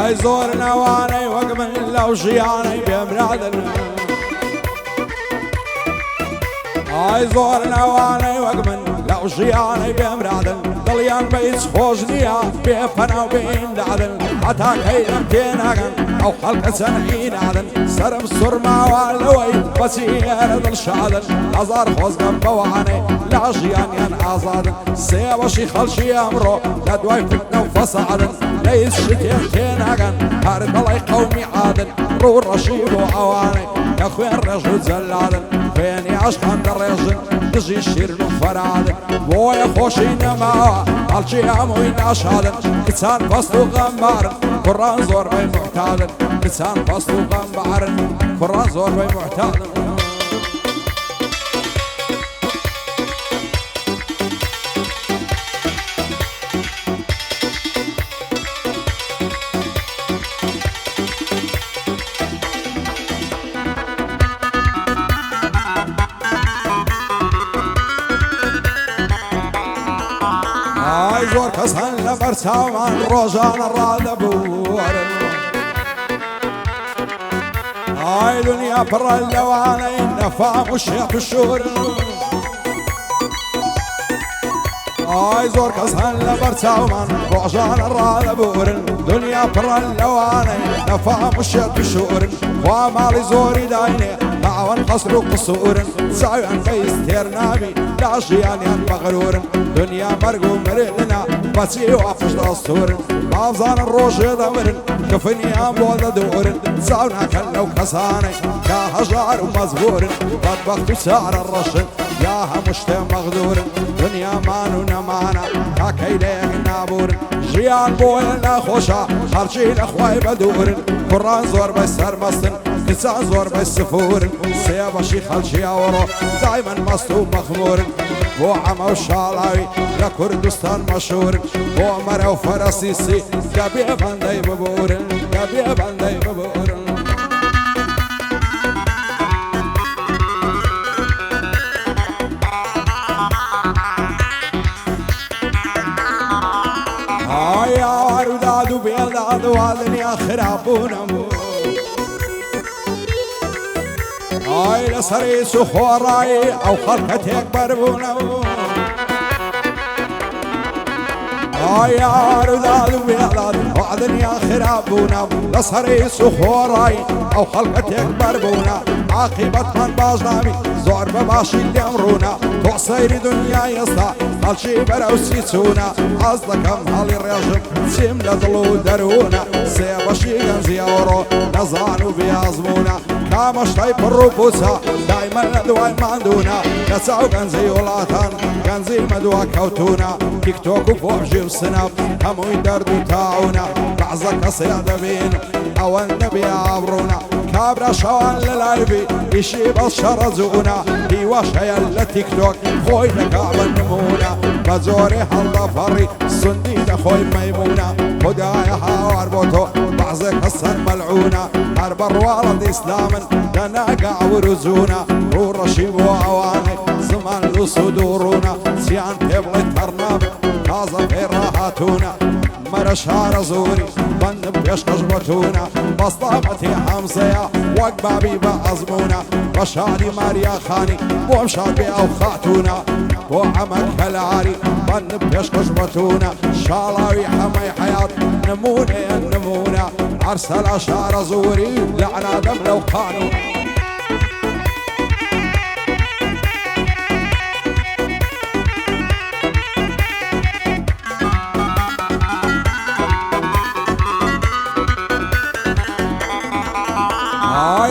هاي زور نواني وقمن لو شياني بمرادنا هاي زور نواني وقمن لو شياني بمرادنا ضليان بيت خوشنيا بيفنا وبين دعدن حتى كيلم تيناغن او خلق سنعين عدن سرم سرما والوي بسير ضل شادن ازار خوزقم بواني لا شيان ين ازادن سيبا شي خلشي امرو لدواي فتنا وفصعدن ليس شتين تيناغن هارد الله قومي عادن رو رشيب وعواني يا خوين رجل زلادن فيني عشقان دريجن دجي الشير فرادن بويا خوشي نما الجي اموين اشادن كتان فصلو غمارن قران زور بي معتادن كتان فصلو غمارن قران زور بي معتادن هاي زور كسان لبرسامان روزان الراد بورن هاي دنيا برا اللوانين نفام الشيخ الشور هاي زور كسان لبرسامان روزان الراد بورن دنيا برا اللوانين نفام الشيخ الشور ومالي زوري دايني معون قصر قصور سعيان كيس تيرنابي لا شيان ين مغرور دنيا مرقو مرلنا بسي وافش دستور بافزان الروش دمر كفني امبوذ دور سعونا كلو كساني يا هجار ومزبور بطبخت سعر الرشد يا مشتى مغدور دنيا مانو نمانا كاكيليك نابور جيان بوينا خوشا هرشي الاخواي بدور قران زور بسر مستن كسان زور بالسفور سيابا شي خلشي اورو دايما مستو مخمور بو عما وشالاوي لكردستان مشهور بو مرا وفرسيسي قبيع بندي ببور قبيع بندي ببور هاي عروداد وبيضاد والدنيا خرابونا هاي لسريس وخوراي او خلقتك بربونا هاي عروداد وبيضاد والدنيا خرابونا لسريس وخوراي او خلقتك بربونا عاقبة من باجنامي زور بباشي اللي امرونا توصير دنيا يسطا هالشي براو سيسونا عزلكم هالي الرجل سيم لدلو درونا سيباشي غنزي اورو نزانو بيازمونا كامش طيب الربوسا دايما ندواي ماندونا نسعو غنزي ولاتان غنزي مدوا كوتونا تيك توك وفوحجي وسناب همو يدردو تاعونا بعزك صيادة بين او النبي عبرونا كابرا شوان للايبي يشيب الشرزونا هيواشا يلا تيك توك خوي لكعب النمونا بزوري حلطة فري سنديد خوي ميمونا خدايا حوار بوتو بعزك الصن ملعونا حرب الروالد اسلاما دناقع ورزونا ورشيب وعواني زمان لو صدورونا سيان تبغي ترنابك هذا في راحتونا مرشار زوري بن بيشقش بتونا بسطامتي حمزية وقبابي بأزمونا بشادي ماريا خاني ومشاد او خاتونا وعمل كالعاري بن بيشقش بتونا شالاوي حمي حياة نموني النمونا عرسل اشار زوري لعنا دم لو قانون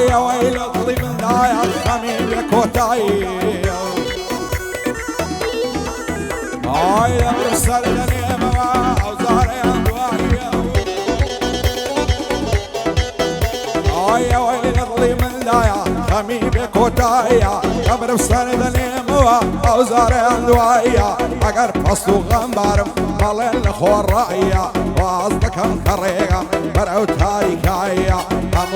يا ويل اطلي من دايا الخميل يا كوتاي هاي يا مرسل لنيمة وزار يا دوايا هاي يا ويل اطلي من دايا الخميل يا كوتاي يا مرسل لنيمة وزار يا دوايا اگر فصلو غنبارم مالين لخور رأيا وعزدكم كريقا برعو تاريكايا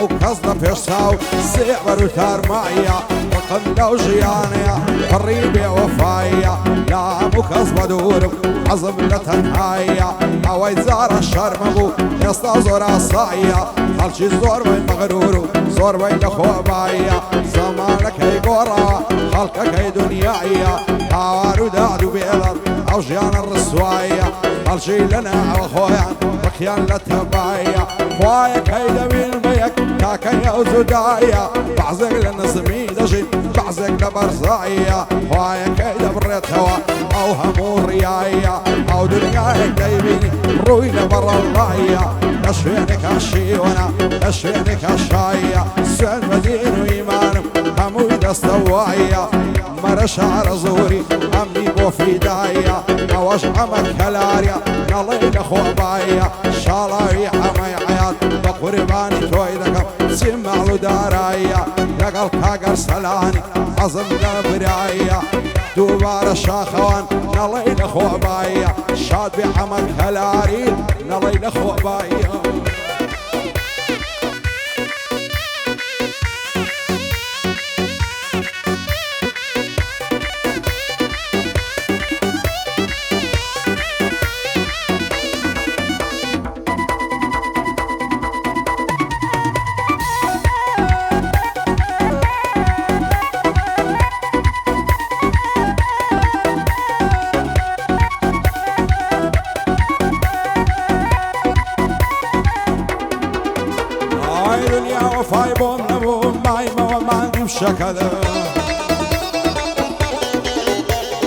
مكزنا فيشتاو سيعبر تارمايا وقم لو جيانيا قريبي وفايا لا مكزبة دورم عزم لتنهايا اوي زار الشرمبو يستا زورا صايا خلشي زور بين مغرورو زور بين لخوبايا زمانك هي قرا خلقك هي دنيايا هاوارو دادو بيضر او جيان الرسوايا خلشي لنا وخويا بخيان لتبايا خوايا كيدا من بيك تاكا وزدايا بعزق لنزمي دجي بعزق لبرزايا خوايا كيدا بريت هوا او همور ريايا او دنياك دايبيني روي لبر الرايا اشفينك الشيونا اشفينك الشايا سن مدين ويمان هموي دستوايا مرش على زوري امي بوفي دايا اوش عمك كلاريا نالي لخوبايا شالاوي حماي حيات بقرباني تويدك سمع له دارايا لقل كاقر سلاني عظم لبرايا دوبار الشاخوان نالي لخوبايا شاد بحمك كلاري نالي لخوبايا وفاي بوم نبوم باي ما نجيب شكله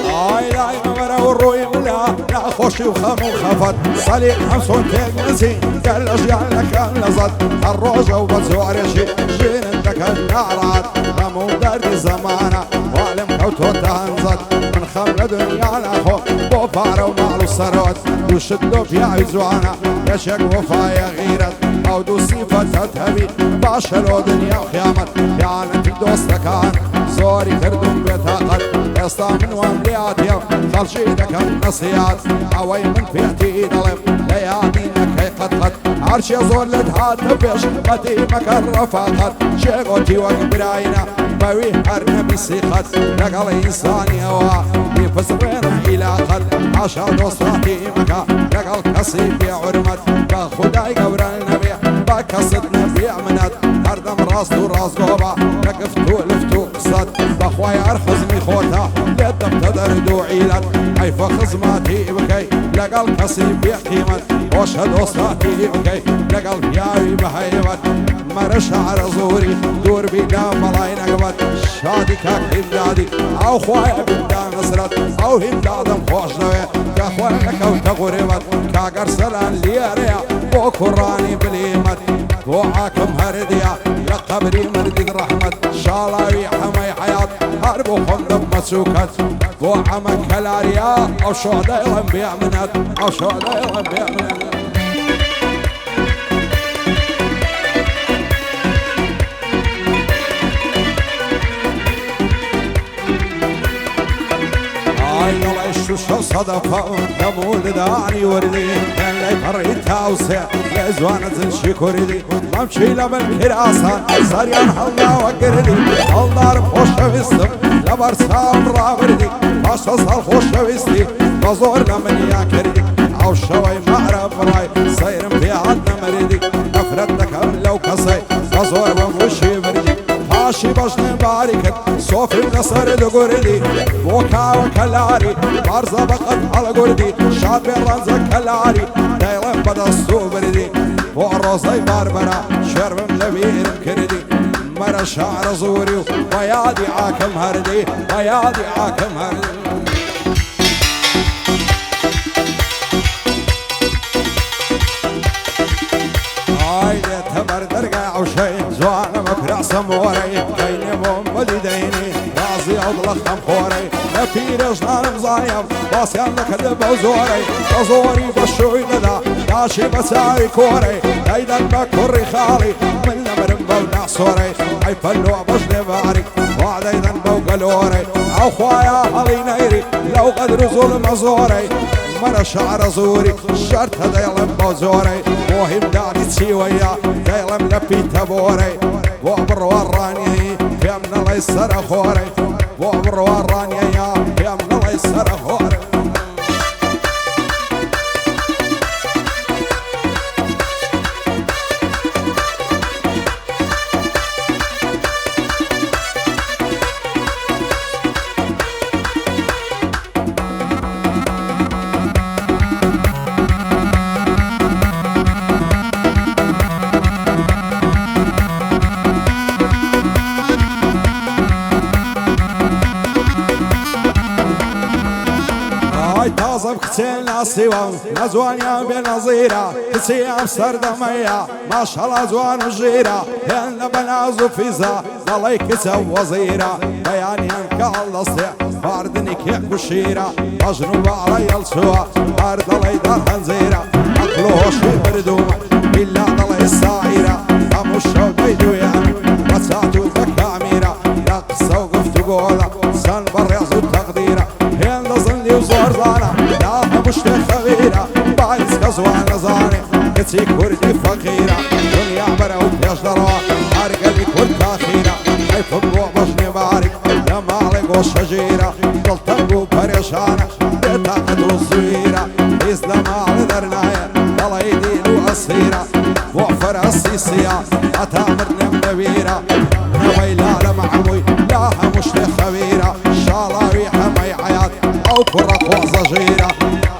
اي لاي مبرا والروي ملا لا خوشي وخم وخفت صليق حمسون تجلسي قال اشياء لك لزت الروجة وبزوار شي جين انتك النارات غمو درد زمانه وعلم كوتو تهنزت من خمر دنيا الاخو بوفار ومعلو الثروت وشدو في عزوانا يشك وفايا غيرت او دو صفة تذهبي باشلو دنيا وخيامت خيانتي دوستكان زوري كردم بطاقت يسطا من واملياتي خلشي دك النصيات اوي من فيتي ضلم ليادينك هي قد عرشي زور لدها تبش قديمك الرفاقت شيغوتي وقبراينا بوي هرنا بسيخت لقل انساني هوا بفزرين علاقت عشا دوستاتي مكا لقل كسيبي عرمت بخداي قبر النبي بكسدنا في عمنت هردم راسو راس قوبا لقفتو لفتو قصد بخواي ارخزمي خوتا لدم تدردو عيلت اي فخزماتي بكي لقل كسيب يحكيمت وشهد وصاتي بكي لقل بياوي بهيبت مرش على زوري دور بيدا ملاي نقبت شادي كاك همدادي او خواي بندا نصرت او همدادم خوش نوي كخواي لكو تغربت كاقر سلان لياريا بو كراني بليمت بو عاكم هرديا يا قبري مردد رحمت شالاوي حماي حيات هربو خندب مسوكت بو عمك هلاريا او شهداء الانبياء منت او شهداء الانبياء منت شو صدفة نمود داني وردي كان لي فريتها وسع لزوانة زنشي كوردي ممشي لمن كراسان سريان حلنا وقردي حلنا خوش وستم لبرسان رابردي باشا صار خوش وستي بزور لمن يا كردي او شوي معرف راي سيرم في عدنا مردي نفرتك لو كسي بزور بمشي بردي هاشي بجن باركت صوفي نصر دقردي بوكا وكلاري بارزة بقت على قردي شاد برنزة كلاري دايلم بدا السوبردي وعروزي باربرا شرب ملبير كردي مرا شعر زوري ويادي عاكم هردي ويادي عاكم هردي تبر درقع وشي زوانا مكرع سموري كيني بومبدي ديني رازي عضلة خمخوري نفير جنان مزايم باسيان لكذب وزوري وزوري بشوي لدا داشي بساوي كوري دايدا بكوري خالي من نمرم بوناس صوري حيفلو بجني باري وعد ايضا بوقلوري او خوايا هلي نيري لو قدر ظلم زوري من شعر زوري شرط ديلم بوزوري مهم داري تسيويا ديلم لبي تبوري وابر وراني يا من الله يسر خوري وابر وراني يا من الله يسر خوري تازم كتير ناسيوان نزوانيا بنظيرة كتير سردمية ما شاء الله زوان وجيرة هن بنازو فيزا ضلي كتب وزيرة بياني انك اللصيع باردني كيك وشيرة مجنوب علي السوا بارد ضلي دار هنزيرة أكلوه شي بردومة إلا ضلي الساعيرة أمو الشوق بيدو يعني وساتو ذكا عميرة رقصة وقفت قولة سن برياز التقديرة هن ضزنلي وزور زانا لا مشتي خبيرة بايس كزوان زاني كتي كردي فقيرة دنيا برا وبيش دروا أرقلي كرد أخيرة حيث بوع بجني بارك يا مالك والشجيرة قلتنقو بريشانة بتاقد والزويرة إزدم على درنايا يلا يدين وأسيرة وعفر السيسية أتامرني منبيرة نويلا لمعوي لا مشتي خبيرة شالاوي حمي حياة أو كرة وزجيرة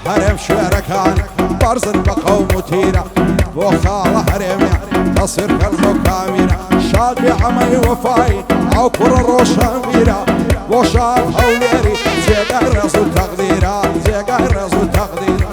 هرم شويركان برزن بقوم وتيرة وخالة هرمية تصير كالمو كاميرة شاد بعمي وفاي أو كرة روشان ميرة وشاد هوليري زيقا الرسول تقديرة زيقا الرسول تقديرة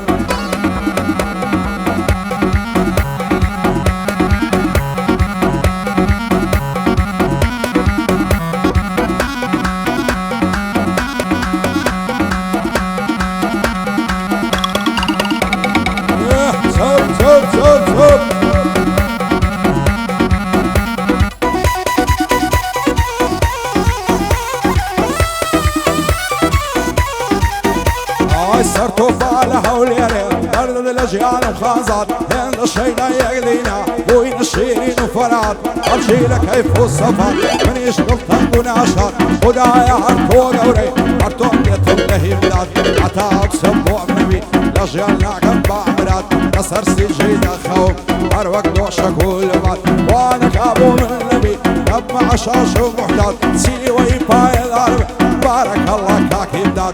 سرتو فالها وليري برد الأجيال وخازات هند الشينا يقلينا وين الشيرين وفرات أمشيلك كيف والصفات من يشغل تنقو ناشات ودايا هرتو قوري هرتو بيتم لهيمدات عتا أقسم بوعمنبي الأجيال ناقم بعمرات كسر سجيد أخوم هروك دوشك والبات وانا كابو من نبي كب مع شاش ومحتاط سيوي باي الأرض بارك الله كاك هندات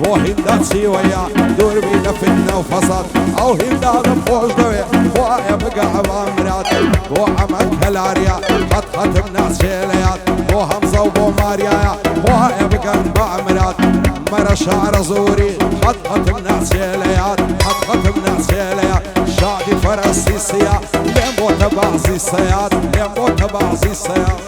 وهندات سيويا دور بينا فتنة وفصل أو هندات بفوش دوية ويا بقى عبامرات وعمل كالاريا خط الناس شيليات وهمزة وبوماريا ويا بقى بعمرات مرة شعر زوري خط الناس شيليات خط الناس شيليات شادي فرسي سيا لمبو تبعزي سيات لمبو تبعزي سيات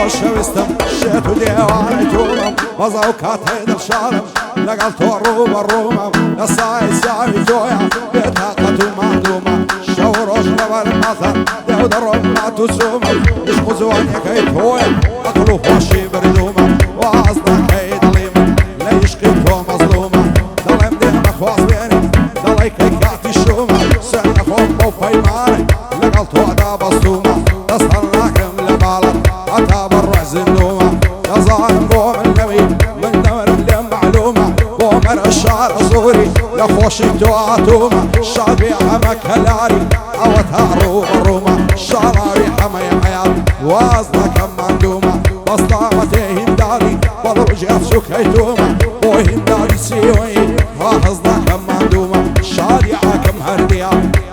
شوستم شيت وديواني تولم وزوكات هيد الشارم لقلت الروم الرومة الساي سامي جويا بطاقة معلومة شوروش لبر المثل يهود الرومة تسومة يشقو زواني كيت هويا أقلو خوشي بردومة وعزنا كيد ليمة لا يشقيتو مظلومة ظلم ديما خواص بيني ظلي كيكاتي الشومة سعنا خوم بوفايماني لقلت وعدا بصومة تصلناكم لبالك أتابر زنومة يظاهر قوم النبي من نمر اللي معلومة قومر الشعر زوري لخوشي تواتومة الشعبي عمك هلاري أو تارو برومة الشعراوي حمي حياة وازنا كم مندومة بسطامته هنداري والرجيات شكيتومة وهنداري سيوي وحزنا كم مندومة الشعري عاكم هرديا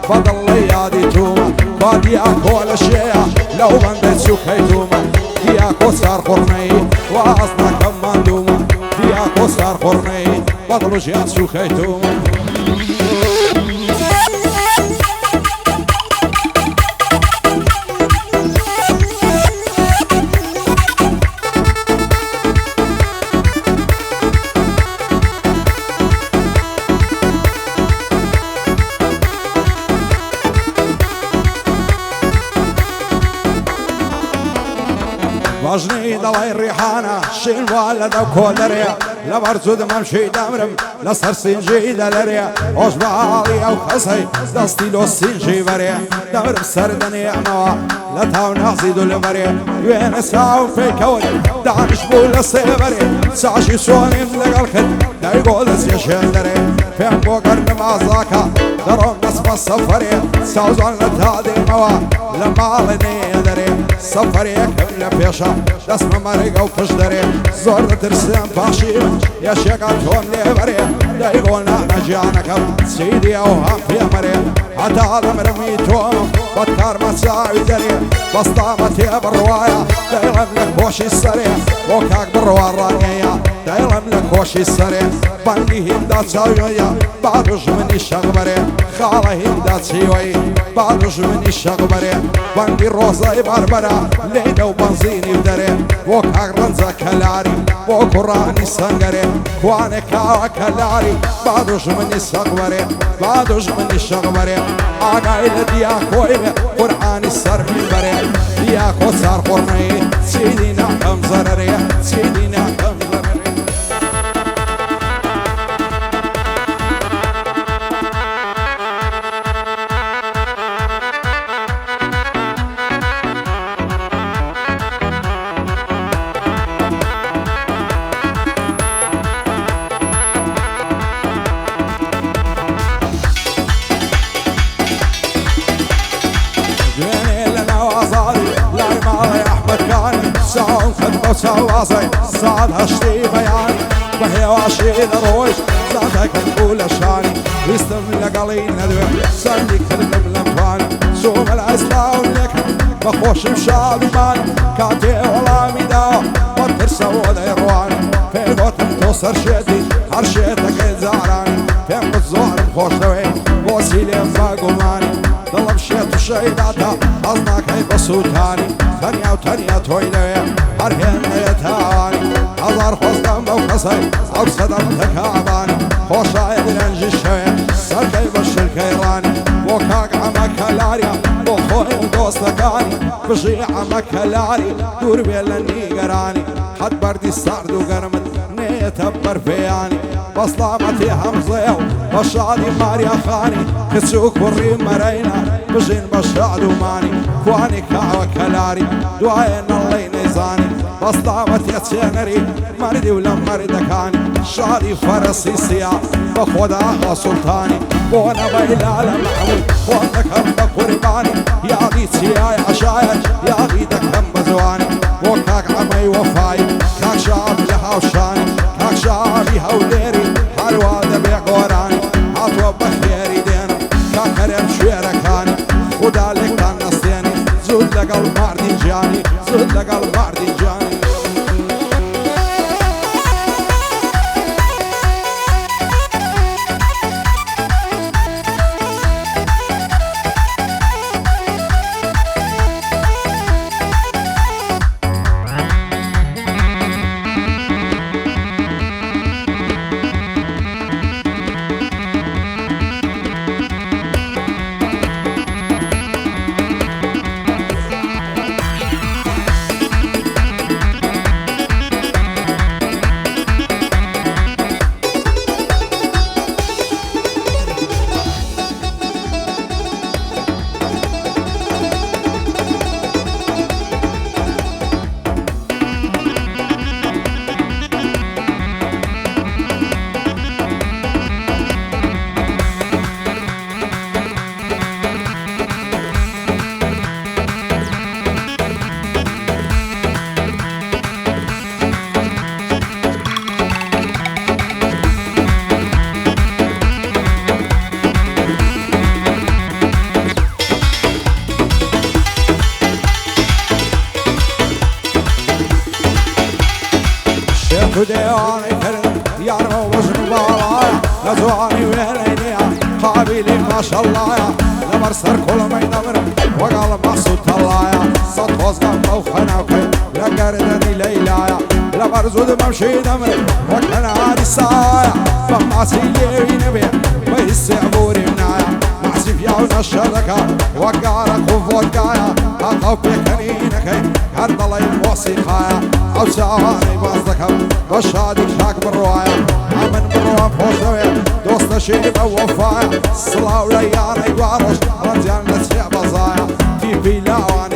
فضل ليادي تومة فاديا كل شيء لو بندت شكيتومة دياكو صار قرني وأصلا كمان دوما دياكو صار قرني بطلو جيات شو خيتوما توجني دڵی ڕیحانە شین وا لە دەو کۆدەرێ لەبەر زوو دمەمشی دەمرم لەسەر سینجی دەلەرێ ئۆژ باڵی ئەو خەسەی دەستی لۆ سینجی بەرێ دەمرم سەر دەنێمەوە لە تاو نازی دولبەرێ وێنە ساو پێکەوت دانش بوو لە سێبەرێ ساشی سۆنیم لەگەڵ کرد دەیگۆ لە سێشێن دەرێ پێم بۆ گەرمم ئازاکە دەڕۆم دەسمە سەفەرێ ساوزان لە تا دێمەوە لە ماڵی نێ دەرێ سەفەرێکم لە پێشە دەسمە مەرگە و پشت دەرێ زۆر دەترسم پاشی من یەشێکە تۆم لێبەرێ دەیگۆ نانەجیانەکەم سیدی ئەو هەم پێمەرێ هەتا دەمرمی تۆم بەدکارمە چاوی دەرێ بەستامە تێ بڕوایە دەیڵم لە کۆشی سەرێ بۆ کاک بڕوا ڕانگەیە دەیڵم لە کۆشی سەرێ بەنگی هیندا چاویۆیە با دوژمنی شەغبەرێ خاڵە هیندا چیوەی با دوژمنی شەغبەرێ بەنگی ڕۆزای باربەرە لێدە و بەنزینی دەرێ بۆ کاک ڕەنجە کەلاری بۆ کوڕانی سەنگەرێ کوانێ کاوە کەلاری با دوژمنی سەغبەرێ با دوژمنی شەغبەرێ ئاگای لە دیاکۆی قورئانی سەر میبەرێ دیاکۆ چارخۆڕنەی چیدی ناکەم زەرەرێ چیدی ناکەم زەرەرێ ساون خدمة وسواسي صعد هشتي بيان بهواشي درويش ذاتك نقول شاني ويستم لقلي ندوي سندي كلم لمفاني سوم الاسلام لك بخوش مشاد مان كاتي ولا ميدا وترسى ولا يرواني في غوتم توصر شيتي هرشيتك زعراني في الزهر بخوش دوي وسيلي فاقوماني ضلب شيت وشيداتا أصناك هي بصوتاني ثانية وثانية تويلة هرهن يتهاني هزار خوزدم بوقصي أو صدم تكعباني خوشا يدرنج الشوية سركي بالشركة إيراني وكاك عمك هلاريا وخوي ودوستكاني بشي عمك هلاري دور بيلني قراني حد بردي سارد وقرمت نيتبر فياني بصلامتي همزيو بشادي ماريا خاني كتسوك وري مرينا بجين بشاد وماني كواني كعوة كلاري دواين الله نيزاني بصلامتي تشينري مردي ولا مردكاني شادي فرسي سيا بخودا سلطاني وانا بيلال معمول وانا كم بقرباني يا دي تيا يا شاير يا دي دكم بزواني وكاك عمي وفاي كاك شعب لهاوشاني كاك شعبي هوليري هالوادا بيقوراني عطوة بخيري دينا كاكرم شويركاني خدا لك كان نستيني زود لقل ماردي جاني زود لقل ماردي جاني وديواني كرم يارمو وزن بالايا لزواني ويلينيا قابلي ما شاء الله يا لمرسر كل ما يدمر وقال محسود طلايا صد وزقم او خناوكي لقردني ليلايا لمرزود ممشي دمر وكان هادي السايا فماسي يبي نبي ويسي عبوري منايا محسي فيا ونشركا وقارك وفوتكايا اقو بيكنينكي هردڵی مۆسیقایە ئەو چاوانەی باز دەکەم بە شادی شاک بڕواایە ئەمن بڕوان خۆشەوێ دۆستەشی بە وەفایە سڵاو لە یانەی دوڕۆژ ڕەنجیان لە چێ بەزایە تیپی لاوان